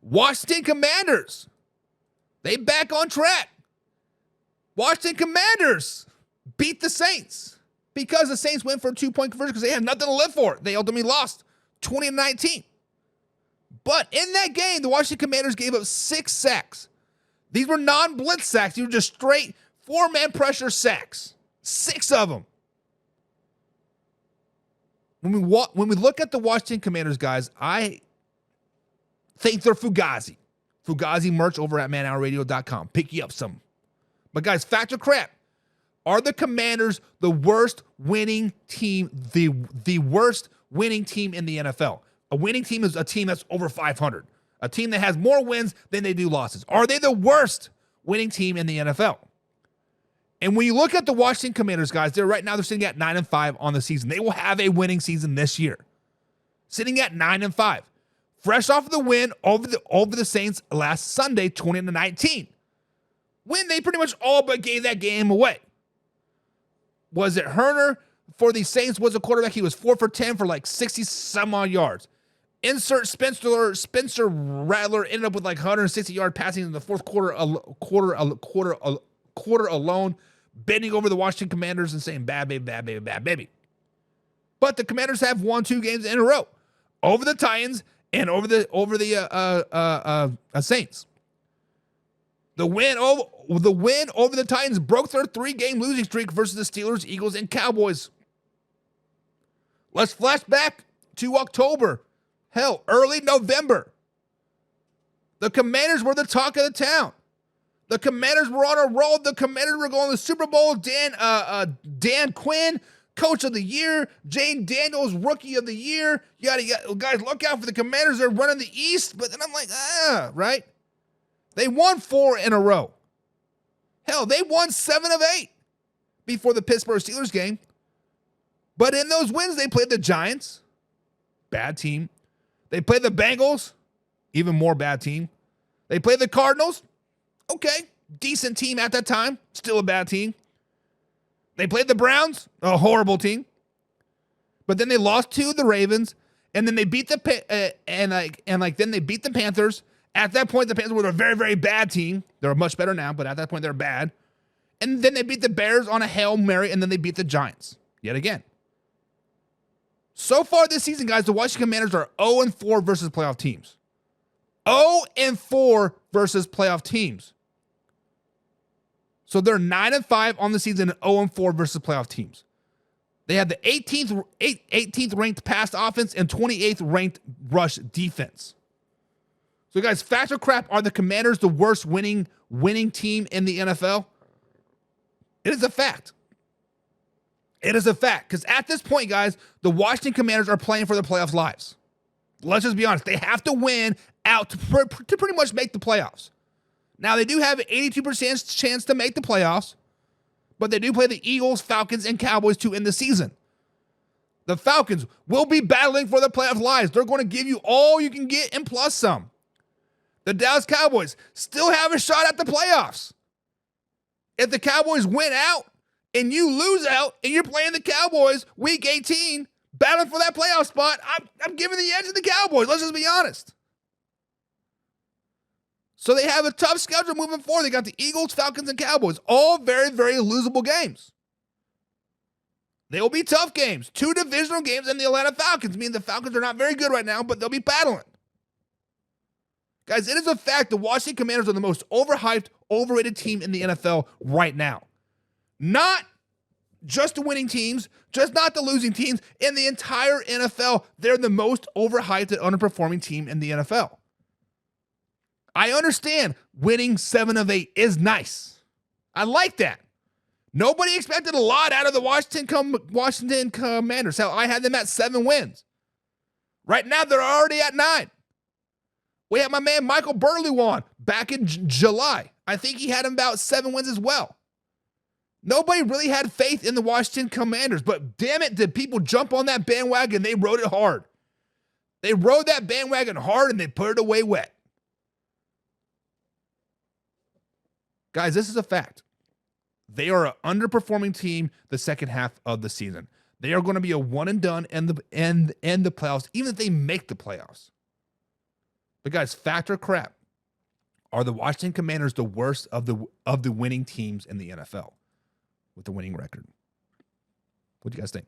Washington Commanders, they back on track. Washington Commanders beat the Saints because the Saints went for a 2-point conversion because they had nothing to live for. They ultimately lost 20-19. But in that game, the Washington Commanders gave up 6 sacks. These were non-blitz sacks. These were just straight 4-man pressure sacks. 6 of them. When we look at the Washington Commanders, guys, I think they're Fugazi. Fugazi merch over at manhourradio.com. Pick you up some. But guys, fact or crap, are the Commanders the worst winning team, the worst winning team in the NFL? A winning team is a team that's over 500. A team that has more wins than they do losses. Are they the worst winning team in the NFL? And when you look at the Washington Commanders, guys, they're sitting at 9-5 on the season. They will have a winning season this year. Sitting at 9-5. Fresh off of the win over the Saints last Sunday, 20-19. When they pretty much all but gave that game away. Was it Herner for the Saints was a quarterback? He was 4 for 10 for like 60 some odd yards. Insert Spencer Rattler ended up with like 160-yard passing in the fourth quarter alone, bending over the Washington Commanders and saying, bad baby, bad baby, bad baby. But the Commanders have won 2 games in a row over the Titans and over the Saints. The win over the Titans broke their 3-game losing streak versus the Steelers, Eagles, and Cowboys. Let's flash back to October. Hell, early November. The Commanders were the talk of the town. The Commanders were on a roll. The Commanders were going to the Super Bowl. Dan Quinn, Coach of the Year. Jane Daniels, Rookie of the Year. Yada, yada. Guys, look out for the Commanders. They're running the East. But then I'm like, right? They won 4 in a row. Hell, they won 7 of 8 before the Pittsburgh Steelers game. But in those wins, they played the Giants. Bad team. They played the Bengals. Even more bad team. They played the Cardinals. Okay, decent team at that time. Still a bad team. They played the Browns, a horrible team. But then they lost to the Ravens, and then they beat then they beat the Panthers. At that point, the Panthers were a very, very bad team. They're much better now, but at that point, they're bad. And then they beat the Bears on a Hail Mary, and then they beat the Giants yet again. So far this season, guys, the Washington Commanders are 0-4 versus playoff teams. 0-4 versus playoff teams. So they're 9-5 on the season and 0-4 versus playoff teams. They have the 18th ranked pass offense and 28th ranked rush defense. So guys, fact or crap, are the Commanders the worst winning team in the NFL? It is a fact. It is a fact. Because at this point, guys, the Washington Commanders are playing for the playoffs lives. Let's just be honest. They have to win out to pretty much make the playoffs. Now, they do have an 82% chance to make the playoffs, but they do play the Eagles, Falcons, and Cowboys to end the season. The Falcons will be battling for the playoff lives. They're going to give you all you can get and plus some. The Dallas Cowboys still have a shot at the playoffs. If the Cowboys win out and you lose out and you're playing the Cowboys week 18, battling for that playoff spot, I'm giving the edge to the Cowboys. Let's just be honest. So they have a tough schedule moving forward. They got the Eagles, Falcons, and Cowboys. All very, very losable games. They will be tough games. 2 divisional games and the Atlanta Falcons. I mean, the Falcons are not very good right now, but they'll be battling. Guys, it is a fact the Washington Commanders are the most overhyped, overrated team in the NFL right now. Not just the winning teams, just not the losing teams. In the entire NFL, they're the most overhyped and underperforming team in the NFL. I understand winning 7 of 8 is nice. I like that. Nobody expected a lot out of the Washington Commanders. Hell, I had them at 7 wins. Right now, they're already at 9. We had my man Michael Burlew on back in July. I think he had him about 7 wins as well. Nobody really had faith in the Washington Commanders, but damn it, did people jump on that bandwagon? They rode it hard. They rode that bandwagon hard and they put it away wet. Guys, this is a fact. They are an underperforming team the second half of the season. They are going to be a one and done in the playoffs, even if they make the playoffs. But guys, fact or crap? Are the Washington Commanders the worst of the winning teams in the NFL with the winning record? What do you guys think?